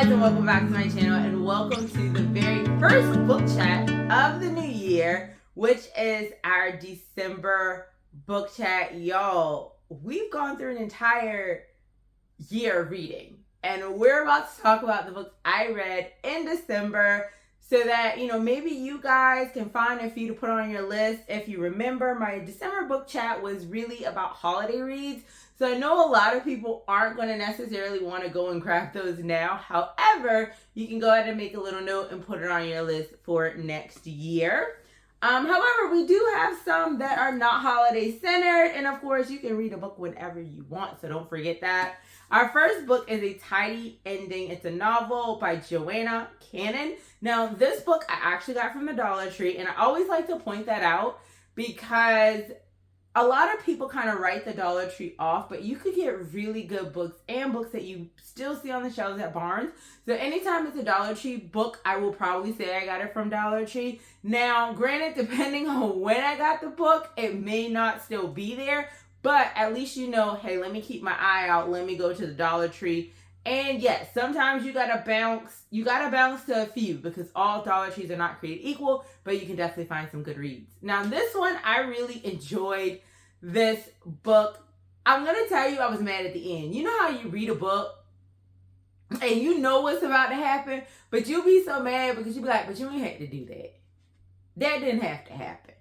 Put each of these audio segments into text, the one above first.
guys, and welcome back to my channel, and welcome to the very first book chat of the new year, which is our December book chat. Y'all, we've gone through an entire year of reading, and we're about to talk about the books I read in December so that, maybe you guys can find a few to put on your list. If you remember, my December book chat was really about holiday reads. So I know a lot of people aren't going to necessarily want to go and grab those now. However, you can go ahead and make a little note and put it on your list for next year. However, we do have some that are not holiday centered. And of course, you can read a book whenever you want. So don't forget that. Our first book is A Tidy Ending. It's a novel by Joanna. Now, this book I actually got from the Dollar Tree. And I always like to point that out because a lot of people kind of write the Dollar Tree off, but you could get really good books and books that you still see on the shelves at Barnes. So anytime it's a Dollar Tree book, I will probably say I got it from Dollar Tree. Now, granted, depending on when I got the book, it may not still be there, but at least you know, hey, let me keep my eye out. Let me go to the Dollar Tree. And yes, sometimes you gotta bounce to a few because all Dollar Trees are not created equal, but you can definitely find some good reads. Now, this one, I really enjoyed this book. I'm gonna tell you, I was mad at the end. You know how you read a book and you know what's about to happen, but you'll be so mad because you'll be like, but you ain't had to do that. That didn't have to happen.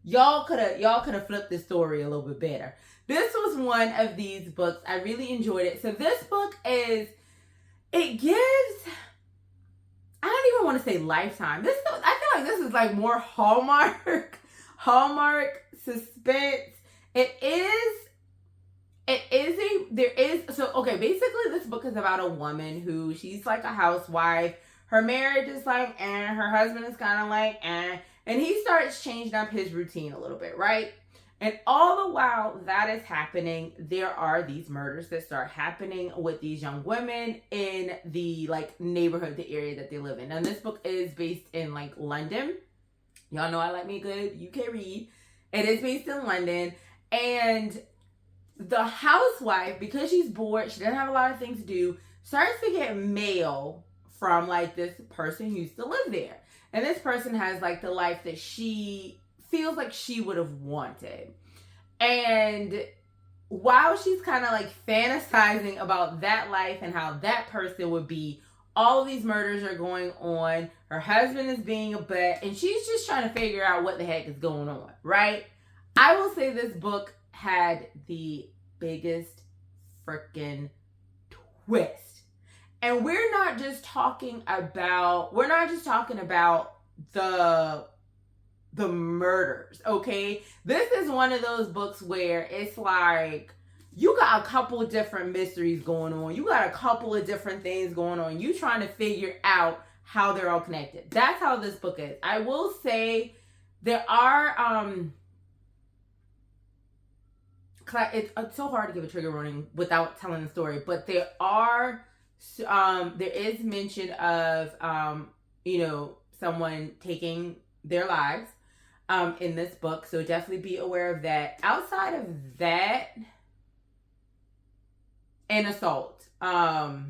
Y'all could have flipped the story a little bit better. This was one of these books. I really enjoyed it. So this book it gives, I don't even want to say Lifetime. I feel like this is like more Hallmark suspense. Basically this book is about a woman who, she's like a housewife. Her marriage is like, her husband is kind of like, and he starts changing up his routine a little bit, right? And all the while that is happening, there are these murders that start happening with these young women in the neighborhood, the area that they live in. And this book is based in London. Y'all know I like me a good UK read. It is based in London. And the housewife, because she's bored, she doesn't have a lot of things to do, starts to get mail from this person who used to live there. And this person has the life that she feels like she would have wanted. And while she's kind of fantasizing about that life and how that person would be, all of these murders are going on. Her husband is being a butt, and she's just trying to figure out what the heck is going on, right? I will say this book had the biggest freaking twist. And we're not just talking about the murders, okay? This is one of those books where it's you got a couple of different mysteries going on. You got a couple of different things going on. You trying to figure out how they're all connected. That's how this book is. I will say there are, it's so hard to give a trigger warning without telling the story, but there is mention of, someone taking their lives in this book. So definitely be aware of that. Outside of that, and assault. Outside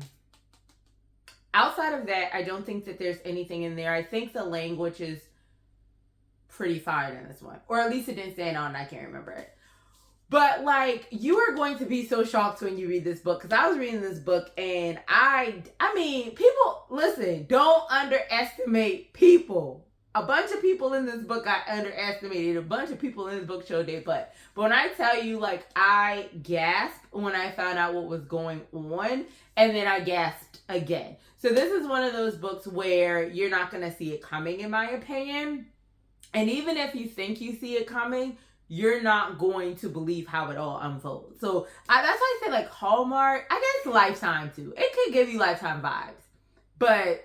of that, I don't think that there's anything in there. I think the language is pretty fine in this one. Or at least it didn't stand on, I can't remember it. But you are going to be so shocked when you read this book. Because I was reading this book and I mean, people, listen, don't underestimate people. A bunch of people in this book got underestimated. A bunch of people in this book showed their butt. But when I tell you, I gasped when I found out what was going on. And then I gasped again. So this is one of those books where you're not going to see it coming, in my opinion. And even if you think you see it coming, you're not going to believe how it all unfolds. So that's why I say Hallmark. I guess Lifetime too. It could give you Lifetime vibes. But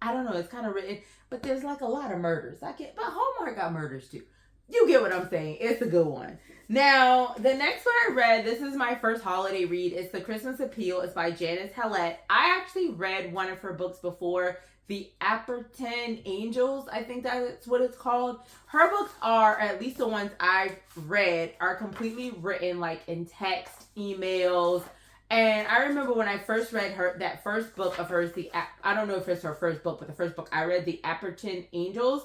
I don't know, it's kind of written, but there's a lot of murders. But Hallmark got murders too. You get what I'm saying. It's a good one. Now, the next one I read, this is my first holiday read. It's The Christmas Appeal. It's by Janice Hallet. I actually read one of her books before, The Apperton Angels. I think that's what it's called. Her books are, at least the ones I've read, are completely written in text, emails, And I remember when I first read that first book of hers, I don't know if it's her first book, but the first book I read, The Apperton Angels,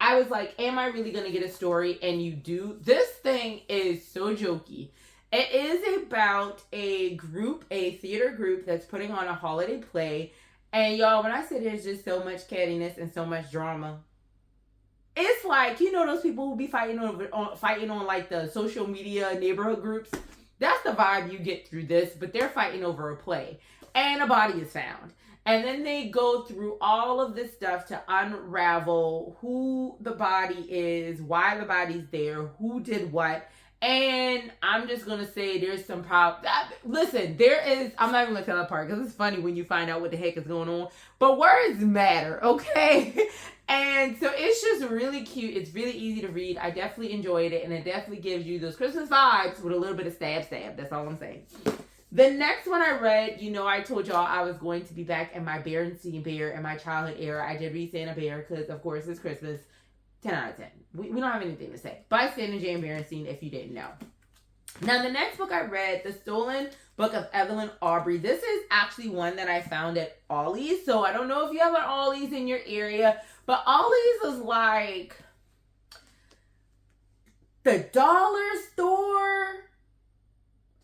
I was like, am I really going to get a story? And you do. This thing is so jokey. It is about a theater group that's putting on a holiday play. And y'all, when I say there's just so much cattiness and so much drama, it's like, you know, those people who be fighting on like the social media neighborhood groups. That's the vibe you get through this, but they're fighting over a play. And a body is found. And then they go through all of this stuff to unravel who the body is, why the body's there, who did what. And I'm just going to say there's some listen, I'm not even going to tell that part because it's funny when you find out what the heck is going on. But words matter, okay? And so it's just really cute. It's really easy to read. I definitely enjoyed it. And it definitely gives you those Christmas vibes with a little bit of stab. That's all I'm saying. The next one I read, you know, I told y'all I was going to be back in my Berenstain Bear in my childhood era. I did read Santa Bear because, of course, it's Christmas. 10 out of 10. We don't have anything to say. By Santa Jane Berenstain, if you didn't know. Now, the next book I read, The Stolen Book of Evelyn Aubrey. This is actually one that I found at Ollie's. So I don't know if you have an Ollie's in your area, but Ollie's is like the dollar store.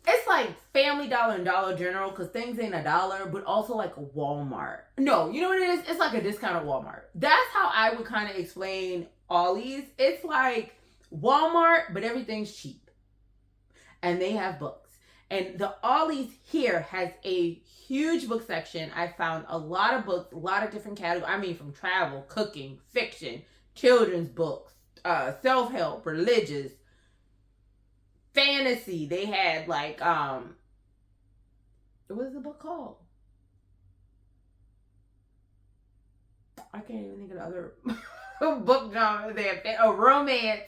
It's like Family Dollar and Dollar General because things ain't $1, but also like a Walmart. No, you know what it is? It's like a discounted Walmart. That's how I would kind of explain Ollie's. It's like Walmart, but everything's cheap. And they have books. And the Ollie's here has a huge book section. I found a lot of books, a lot of different categories. I mean, from travel, cooking, fiction, children's books, self-help, religious, fantasy. They had like, what is the book called? I can't even think of the other book genre. They have a romance,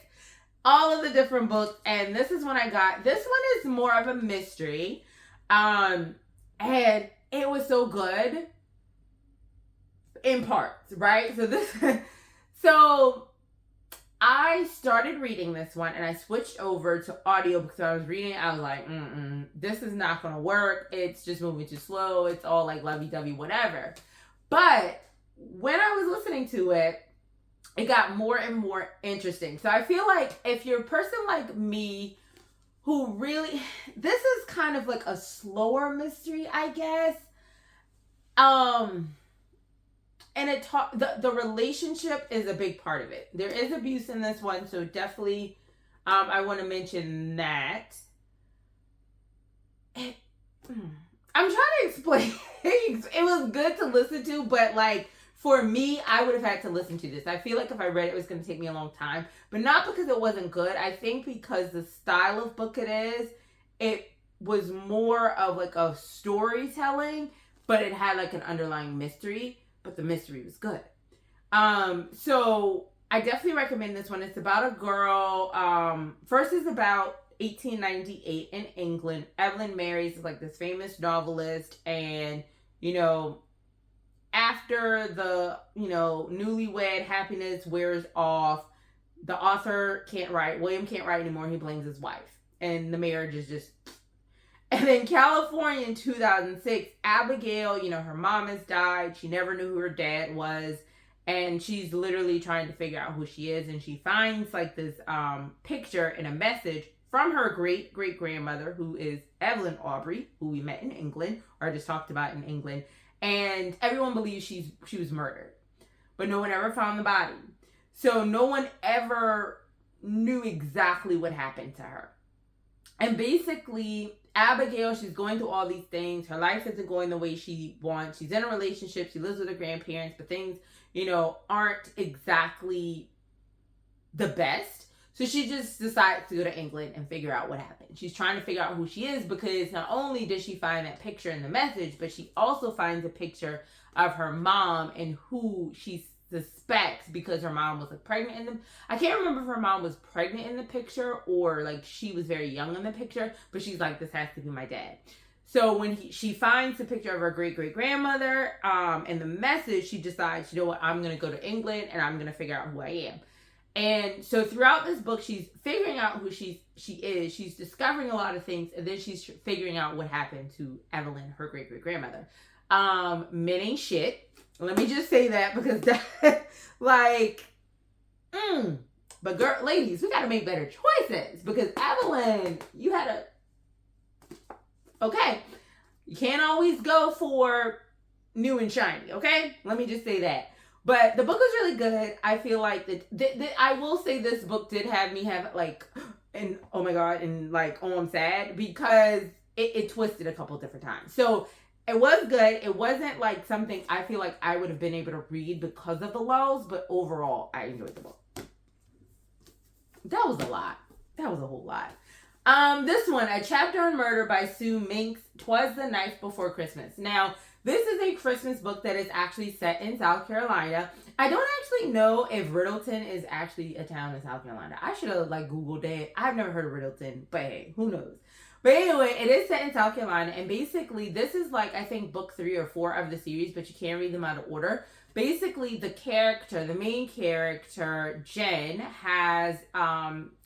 all of the different books. And this is one I got. This one is more of a mystery. And it was so good in parts, right? So I started reading this one and I switched over to audio because I was reading it. I was like, this is not going to work. It's just moving too slow. It's all like lovey-dovey, whatever. But when I was listening to it, it got more and more interesting. So I feel like if you're a person like me who really, this is kind of like a slower mystery, I guess. And the relationship is a big part of it. There is abuse in this one, so definitely I want to mention that. I'm trying to explain. It was good to listen to, but like for me, I would have had to listen to this. I feel like if I read it, it was going to take me a long time, but not because it wasn't good. I think because the style of book it was more of like a storytelling, but it had like an underlying mystery. But the mystery was good. So I definitely recommend this one. It's about a girl. First is about 1898 in England. Evelyn marries like this famous novelist, and you know, after the newlywed happiness wears off, the author can't write. William can't write anymore. He blames his wife, and the marriage is just. And in California in 2006, Abigail, her mom has died. She never knew who her dad was. And she's literally trying to figure out who she is. And she finds like this picture and a message from her great-great-grandmother, who is Evelyn Aubrey, who we met in England, or just talked about in England. And everyone believes she was murdered. But no one ever found the body. So no one ever knew exactly what happened to her. And basically, Abigail, she's going through all these things. Her life isn't going the way she wants. She's in a relationship. She lives with her grandparents, but things, aren't exactly the best. So she just decides to go to England and figure out what happened. She's trying to figure out who she is because not only does she find that picture in the message, but she also finds a picture of her mom and who she suspects because her mom was like pregnant in them. I can't remember if her mom was pregnant in the picture or like she was very young in the picture, but she's like, this has to be my dad. So when she finds the picture of her great-great-grandmother and the message, she decides, you know what, I'm going to go to England and I'm going to figure out who I am. And so throughout this book, she's figuring out who she is. She's discovering a lot of things, and then she's figuring out what happened to Evelyn, her great-great-grandmother. Men ain't shit. Let me just say that, because that, like, but ladies, we got to make better choices, because Evelyn, you had okay, you can't always go for new and shiny, okay? Let me just say that. But the book was really good. I feel like I will say this book did have me have like, and oh my God, and like, oh, I'm sad, because it twisted a couple different times. So it was good. It wasn't like something I feel like I would have been able to read because of the lulls, but overall, I enjoyed the book. That was a lot. That was a whole lot. This one, A Chapter on Murder by Sue Minks, 'Twas the Night Before Christmas. Now, this is a Christmas book that is actually set in South Carolina. I don't actually know if Riddleton is actually a town in South Carolina. I should have like Googled it. I've never heard of Riddleton, but hey, who knows? But anyway, it is set in South Carolina, and basically this is like, I think, book 3 or 4 of the series, but you can't read them out of order. Basically, the main character, Jen, has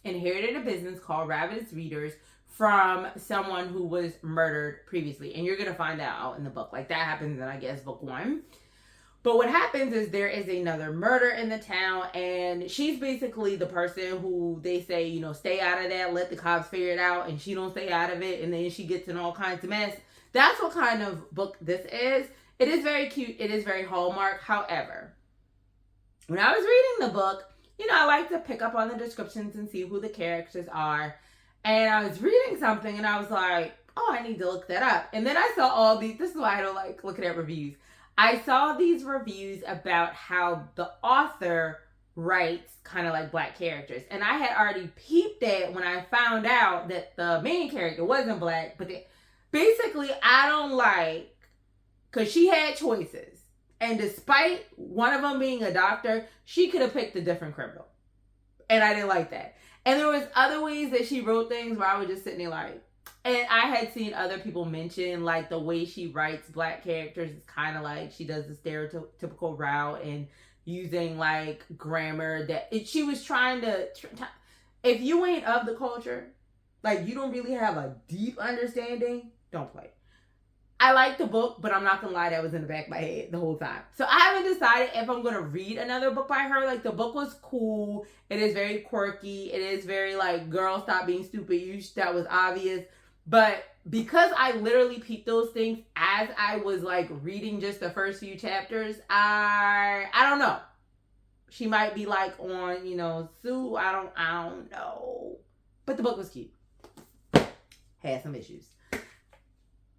inherited a business called Rabbit's Readers from someone who was murdered previously. And you're going to find that out in the book. Like, that happens in, I guess, book 1. But what happens is there is another murder in the town, and she's basically the person who they say, you know, stay out of that, let the cops figure it out, and she don't stay out of it, and then she gets in all kinds of mess. That's what kind of book this is. It is very cute. It is very Hallmark. However, when I was reading the book, you know, I like to pick up on the descriptions and see who the characters are. And I was reading something and I was like, oh, I need to look that up. And then I saw all these, this is why I don't like looking at reviews. I saw these reviews about how the author writes kind of like Black characters. And I had already peeped that when I found out that the main character wasn't Black. But basically, I don't like, because she had choices. And despite one of them being a doctor, she could have picked a different criminal. And I didn't like that. And there was other ways that she wrote things where I was just sitting there like, and I had seen other people mention like the way she writes Black characters is kind of like she does the stereotypical route and using like grammar that she was trying to, if you ain't of the culture, like you don't really have a deep understanding, don't play. I like the book, but I'm not gonna lie, that was in the back of my head the whole time. So I haven't decided if I'm gonna read another book by her. Like, the book was cool. It is very quirky. It is very like, girl, stop being stupid. That was obvious. But because I literally peeped those things as I was like reading just the first few chapters, I don't know. She might be like on, you know, Sue. I don't know. But the book was cute. Had some issues.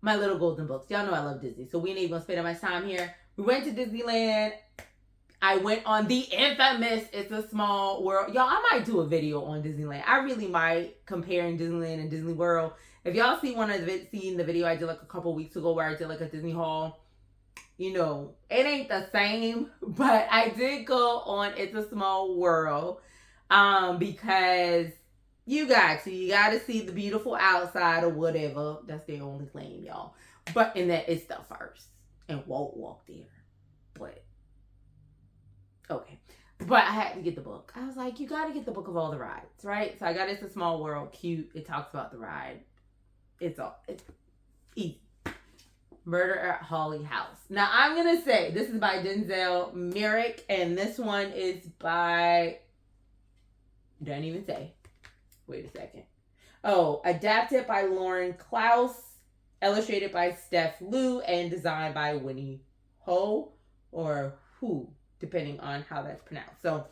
My little golden books. Y'all know I love Disney, so we ain't even gonna spend much time here. We went to Disneyland. I went on the infamous It's a Small World. Y'all, I might do a video on Disneyland. I really might, comparing Disneyland and Disney World. If y'all seen the video I did like a couple weeks ago where I did like a Disney haul, you know, it ain't the same, but I did go on It's a Small World because you got to see the beautiful outside or whatever. That's their only claim, y'all. But in that it's the first. And won't walk there. But, okay. But I had to get the book. I was like, you got to get the book of all the rides, right? So I got It's a Small World. Cute. It talks about the ride. It's easy. Murder at Holly House. Now, I'm going to say, this is by Denzil, Meyrick. And this one is by, don't even say. Wait a second. Oh, adapted by Lauren Klaus, illustrated by Steph Liu, and designed by Winnie Ho, or Hu, depending on how that's pronounced. So,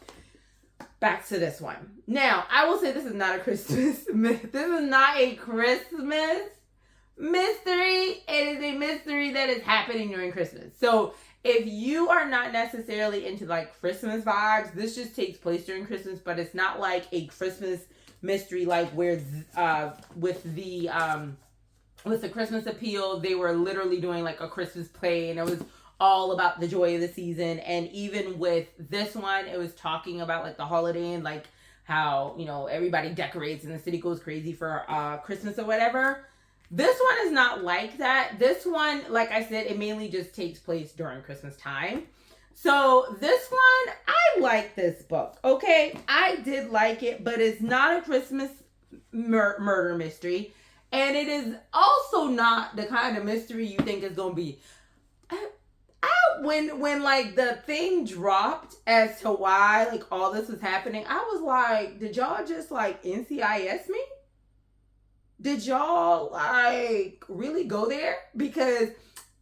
back to this one. Now, I will say this is not a Christmas myth. This is not a Christmas mystery. It is a mystery that is happening during Christmas. So, if you are not necessarily into like Christmas vibes, this just takes place during Christmas, but it's not like a Christmas mystery like where with the Christmas appeal, they were literally doing like a Christmas play and it was all about the joy of the season. And even with this one, it was talking about like the holiday and like how, you know, everybody decorates and the city goes crazy for Christmas or whatever. This one is not like that. This one, like I said, it mainly just takes place during Christmas time. So this one, I like this book. Okay, I did like it, but it's not a Christmas murder mystery, and it is also not the kind of mystery you think it's gonna be. When like the thing dropped as to why like all this was happening, I was like, did y'all just like NCIS me? Did y'all like really go there? Because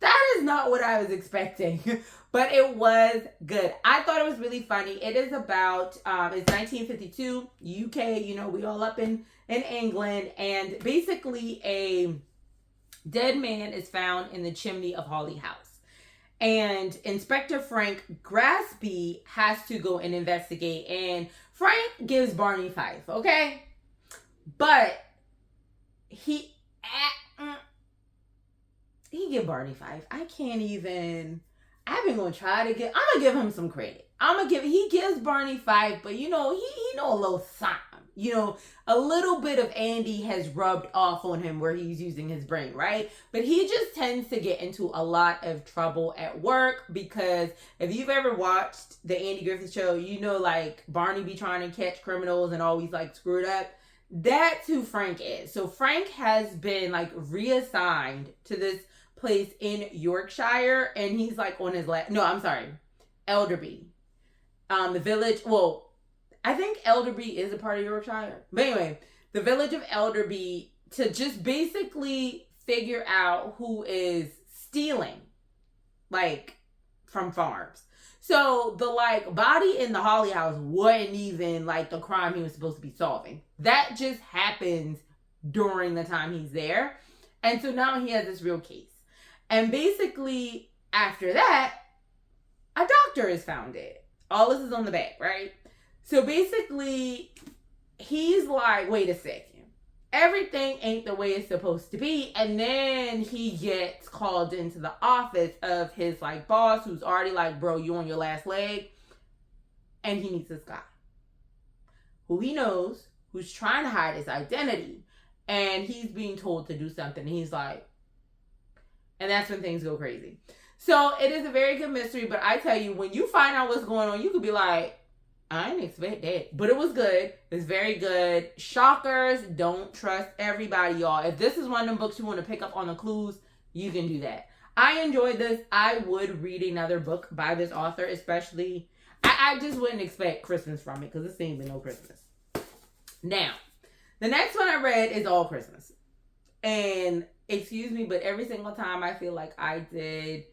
that is not what I was expecting. But it was good. I thought it was really funny. It is about it's 1952 UK. You know, we all up in England, and basically a dead man is found in the chimney of Hawley House. And Inspector Frank Graspy has to go and investigate. And Frank gives Barney 5, okay? But he give Barney 5. I can't even. I've been gonna try to get. I'm gonna give him some credit. He gives Barney 5, but you know he know a little something. You know, a little bit of Andy has rubbed off on him where he's using his brain, right? But he just tends to get into a lot of trouble at work, because if you've ever watched the Andy Griffith Show, you know, like Barney be trying to catch criminals and always like screwed up. That's who Frank is. So Frank has been like reassigned to this place in Yorkshire, and he's like on his Elderby. The village, well, I think Elderby is a part of Yorkshire. But anyway, the village of Elderby, to just basically figure out who is stealing, like, from farms. So the like body in the Hawley house wasn't even like the crime he was supposed to be solving. That just happens during the time he's there. And so now he has this real case. And basically, after that, a doctor is found dead. All this is on the back, right? So basically, he's like, wait a second. Everything ain't the way it's supposed to be. And then he gets called into the office of his like boss, who's already like, bro, you on your last leg. And he meets this guy who he knows, who's trying to hide his identity. And he's being told to do something. And he's like, and that's when things go crazy. So it is a very good mystery. But I tell you, when you find out what's going on, you could be like, I didn't expect that. But it was good. It's very good. Shockers. Don't trust everybody, y'all. If this is one of them books you want to pick up on the clues, you can do that. I enjoyed this. I would read another book by this author, especially. I just wouldn't expect Christmas from it, because this ain't been no Christmas. Now, the next one I read is All Christmas. And excuse me, but every single time I feel like I did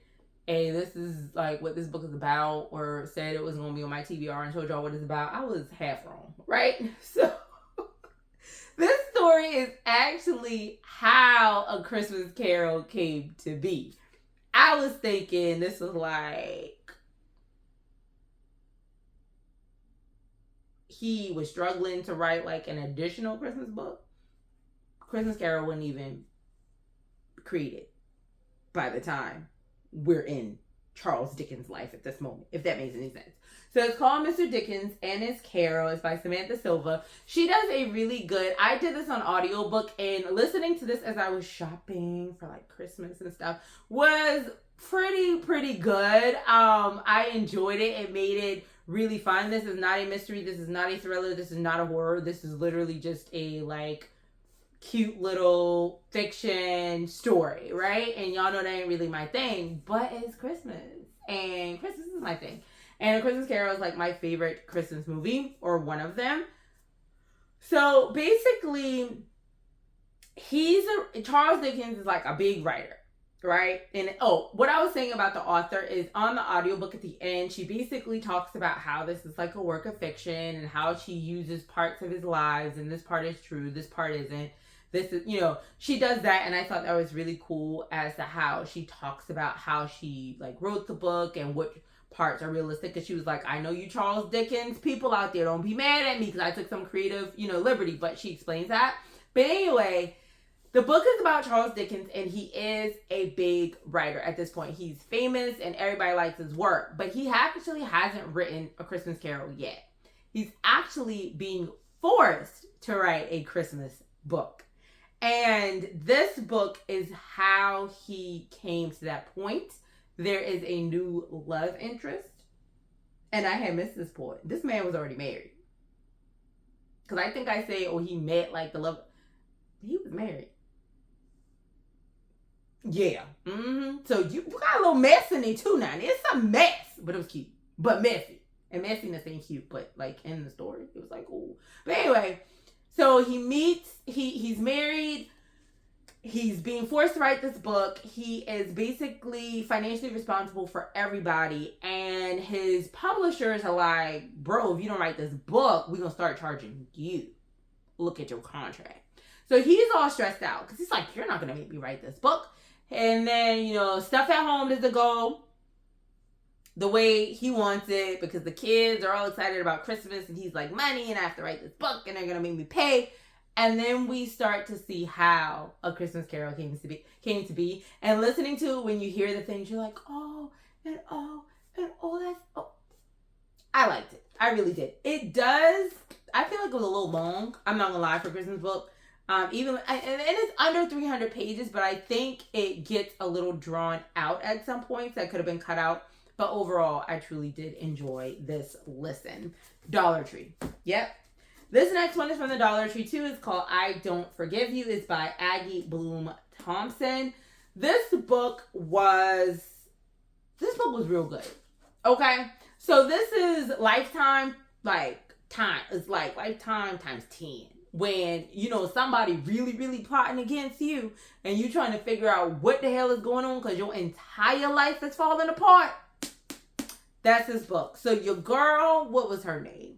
hey, this is like what this book is about, or said it was going to be on my TBR and told y'all what it's about, I was half wrong, right? So this story is actually how A Christmas Carol came to be. I was thinking this was like he was struggling to write like an additional Christmas book. Christmas Carol wasn't even created by the time we're in Charles Dickens' life at this moment, if that makes any sense. So it's called Mr. Dickens and it's Carol. It's by Samantha Silva. She does a really good, I did this on audiobook, and listening to this as I was shopping for like Christmas and stuff was pretty good. I enjoyed it. It made it really fun. This is not a mystery. This is not a thriller. This is not a horror. This is literally just a like cute little fiction story, right? And y'all know that ain't really my thing, but it's Christmas, and Christmas is my thing. And A Christmas Carol is like my favorite Christmas movie, or one of them. So basically, Charles Dickens is like a big writer, right? And what I was saying about the author is on the audiobook at the end, she basically talks about how this is like a work of fiction and how she uses parts of his lives, and this part is true, this part isn't. This is, she does that, and I thought that was really cool as to how she talks about how she like wrote the book and what parts are realistic. Because she was like, I know you Charles Dickens people out there, don't be mad at me because I took some creative, liberty, but she explains that. But anyway, the book is about Charles Dickens, and he is a big writer at this point. He's famous and everybody likes his work, but he actually hasn't written A Christmas Carol yet. He's actually being forced to write a Christmas book. And this book is how he came to that point. There is a new love interest And I had missed this point. This man was already married. Because I think I say, oh, he met like the love. He was married. Yeah. Mm-hmm. So you got a little mess in there too now. It's a mess. But it was cute. But messy. And messiness ain't cute. But like in the story, it was like, oh. But anyway, so he meets, he's married. He's being forced to write this book. He is basically financially responsible for everybody. And his publishers are like, bro, if you don't write this book, we're going to start charging you. Look at your contract. So he's all stressed out because he's like, you're not going to make me write this book. And then, you know, stuff at home doesn't go the way he wants it because the kids are all excited about Christmas. And he's like, money, and I have to write this book and they're going to make me pay. And then we start to see how A Christmas Carol came to be. And listening to it, when you hear the things, you're like, oh, and oh, and oh, that's, oh. I liked it. I really did. It does, I feel like it was a little long. I'm not going to lie, for a Christmas book. And it's under 300 pages, but I think it gets a little drawn out at some points that could have been cut out. But overall, I truly did enjoy this listen. Dollar Tree. Yep. This next one is from the Dollar Tree too. It's called I Don't Forgive You. It's by Aggie, Blum, Thompson. This book was real good. Okay. So this is Lifetime, it's like Lifetime times 10. When, you know, somebody really, really plotting against you and you trying to figure out what the hell is going on because your entire life is falling apart. That's this book. So your girl, what was her name?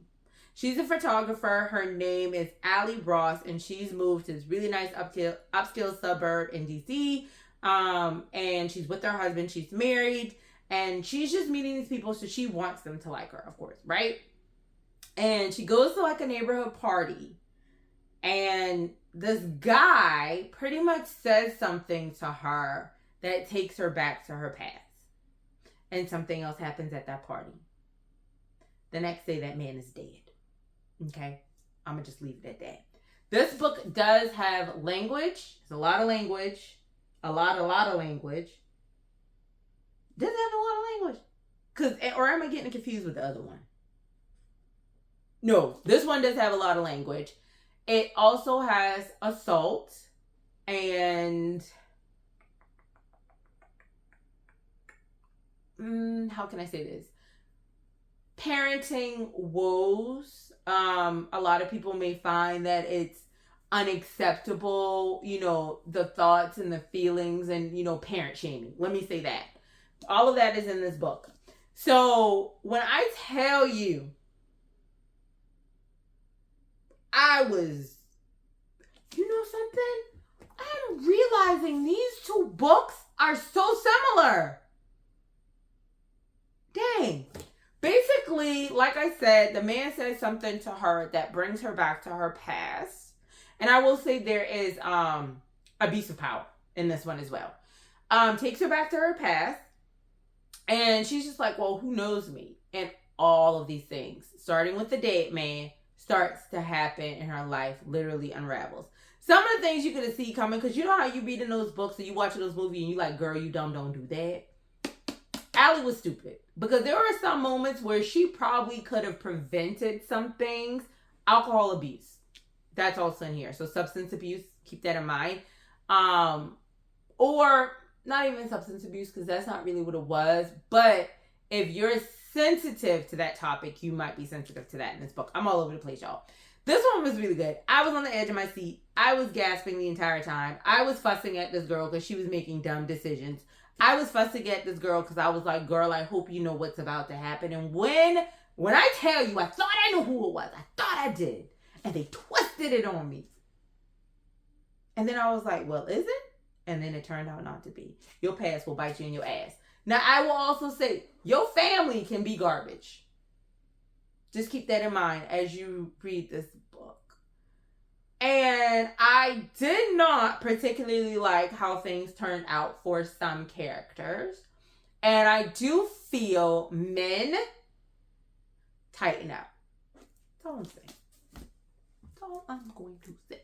She's a photographer. Her name is Allie Ross, and she's moved to this really nice upscale suburb in DC. And she's with her husband. She's married, and she's just meeting these people, so she wants them to like her, of course, right? And she goes to like a neighborhood party, and this guy pretty much says something to her that takes her back to her past. And something else happens at that party. The next day, that man is dead. Okay, I'm going to just leave it at that. This book does have language. It's a lot of language. A lot of language. Does it have a lot of language? Or am I getting confused with the other one? No, this one does have a lot of language. It also has assault and how can I say this? Parenting woes. A lot of people may find that it's unacceptable, you know, the thoughts and the feelings and, you know, parent shaming. Let me say that. All of that is in this book. So when I tell you, you know something? I'm realizing these two books are so similar. Dang. Basically, like I said, the man says something to her that brings her back to her past. And I will say there is abuse of power in this one as well. Takes her back to her past. And she's just like, well, who knows me? And all of these things, starting with the dead man, starts to happen in her life, literally unravels. Some of the things you could see coming, because you know how you read in those books and you watch those movies and you like, girl, you dumb, don't do that. Allie was stupid. Because there were some moments where she probably could have prevented some things. Alcohol abuse. That's also in here. So substance abuse, keep that in mind. Or not even substance abuse, because that's not really what it was. But if you're sensitive to that topic, you might be sensitive to that in this book. I'm all over the place, y'all. This one was really good. I was on the edge of my seat. I was gasping the entire time. I was fussing at this girl because she was making dumb decisions. I was fussing at this girl because I was like, girl, I hope you know what's about to happen. And when I tell you, I thought I knew who it was. I thought I did. And they twisted it on me. And then I was like, well, is it? And then it turned out not to be. Your past will bite you in your ass. Now, I will also say, your family can be garbage. Just keep that in mind as you read this book. And I did not particularly like how things turned out for some characters. And I do feel men tighten up. That's all I'm saying. That's all I'm going to say.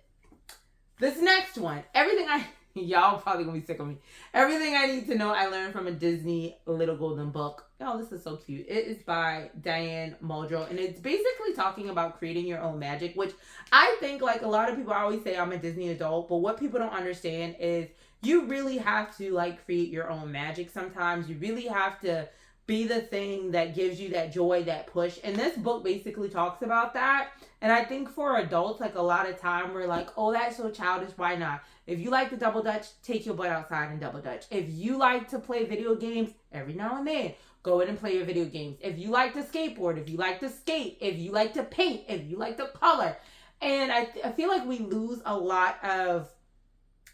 This next one, everything I Y'all probably gonna be sick of me. Everything I need to know I learned from a Disney Little Golden Book. Oh, this is so cute. It is by Diane Muldrow, and it's basically talking about creating your own magic, which I think, like, a lot of people always say I'm a Disney adult, but what people don't understand is you really have to, like, create your own magic sometimes. You really have to be the thing that gives you that joy, that push. And this book basically talks about that. And I think for adults, like, a lot of time we're like, oh, that's so childish, why not? If you like to double dutch, take your butt outside and double dutch. If you like to play video games every now and then, go in and play your video games. If you like to skateboard, if you like to skate, if you like to paint, if you like to color. And I feel like we lose a lot of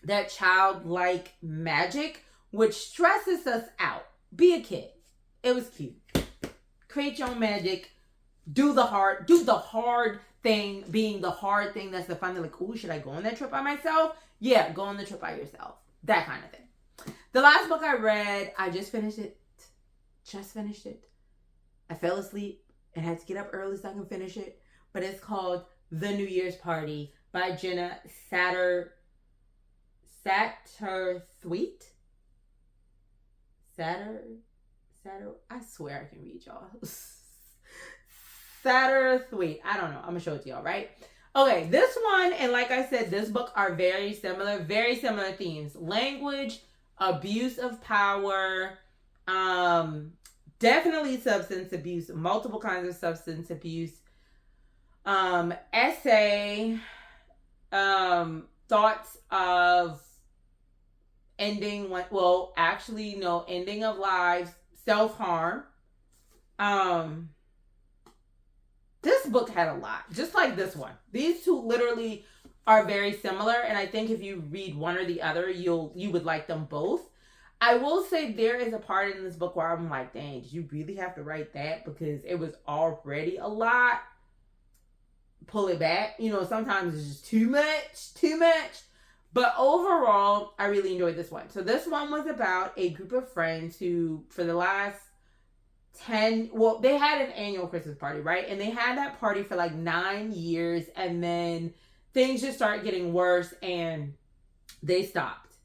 that childlike magic, which stresses us out. Be a kid. It was cute. Create your own magic. Do the hard thing, being the hard thing that's the fun thing. Like, ooh, should I go on that trip by myself? Yeah, go on the trip by yourself. That kind of thing. The last book I read, I just finished it. I fell asleep and had to get up early so I can finish it. But it's called The New Year's Party by Jenna Satterthwaite. I swear I can read, y'all. Satterthwaite. I don't know. I'm going to show it to y'all, right? Okay, this one, and like I said, this book are very similar themes. Language, abuse of power, definitely substance abuse, multiple kinds of substance abuse, essay, thoughts of ending of lives, self-harm. This book had a lot, just like this one. These two literally are very similar, and I think if you read one or the other, you would like them both. I will say there is a part in this book where I'm like, dang, did you really have to write that? Because it was already a lot. Pull it back. Sometimes it's just too much. But overall, I really enjoyed this one. So this one was about a group of friends who, for the last they had an annual Christmas party, right? And they had that party for like 9 years, and then things just started getting worse and they stopped.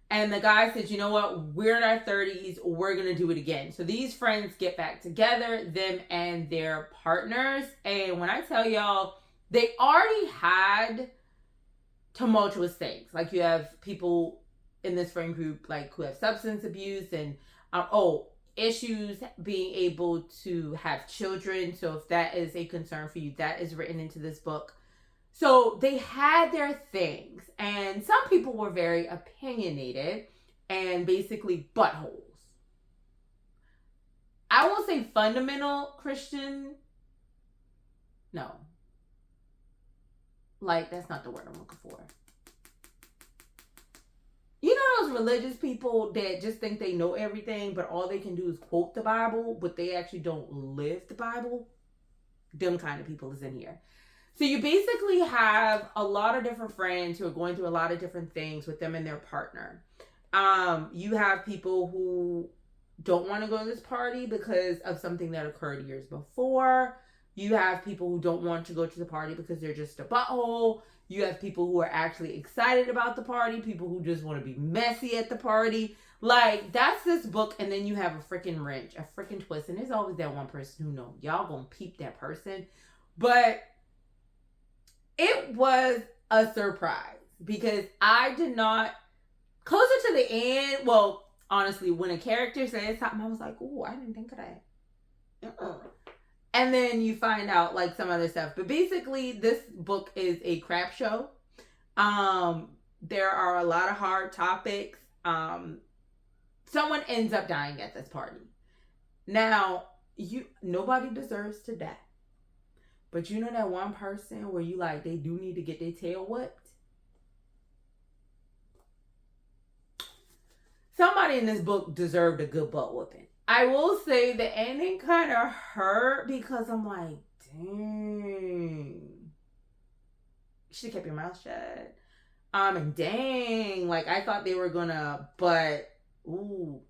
And the guy said, you know what? We're in our 30s. We're going to do it again. So these friends get back together, them and their partners. And when I tell y'all, they already had tumultuous things. Like, you have people in this friend group, like, who have substance abuse and, issues being able to have children. So if that is a concern for you, that is written into this book. So they had their things, and some people were very opinionated and basically buttholes. I won't say fundamental Christian. No. Like, that's not the word I'm looking for. You know those religious people that just think they know everything, but all they can do is quote the Bible, but they actually don't live the Bible? Them kind of people is in here. So you basically have a lot of different friends who are going through a lot of different things with them and their partner. You have people who don't want to go to this party because of something that occurred years before. You have people who don't want to go to the party because they're just a butthole. You have people who are actually excited about the party. People who just want to be messy at the party. Like, that's this book. And then you have a freaking wrench, a freaking twist. And there's always that one person who knows. Y'all gonna peep that person. But it was a surprise because I did not, closer to the end, well, honestly, when a character says something, I was like, ooh, I didn't think of that. And then you find out, like, some other stuff. But basically, this book is a crap show. There are a lot of hard topics. Someone ends up dying at this party. Now, nobody deserves to die. But you know that one person where you like, they do need to get their tail whipped? Somebody in this book deserved a good butt whooping. I will say the ending kind of hurt because I'm like, dang. You should have kept your mouth shut. And dang, like, I thought they were gonna, but, ooh.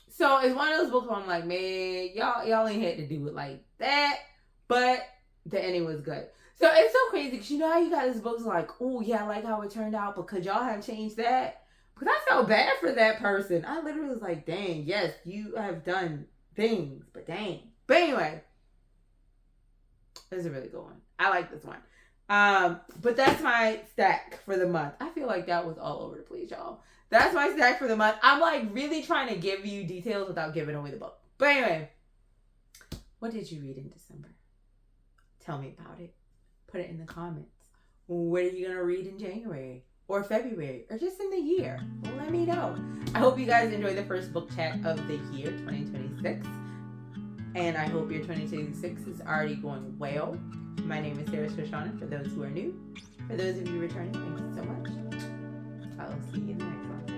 So it's one of those books where I'm like, man, y'all ain't had to do it like that. But the ending was good. So it's so crazy because you know how you got this book's like, oh yeah, I like how it turned out, but could y'all have changed that? Because I felt bad for that person. I literally was like, dang, yes, you have done things, but dang. But anyway, this is a really good one. I like this one. But that's my stack for the month. I feel like that was all over the place, y'all. That's my stack for the month. I'm like really trying to give you details without giving away the book. But anyway, what did you read in December? Tell me about it. Put it in the comments. What are you going to read in January or February or just in the year? Let me know. I hope you guys enjoyed the first book chat of the year 2026. And I hope your 2026 is already going well. My name is Sho'Shanna for those who are new. For those of you returning, thank you so much. I will see you in the next one.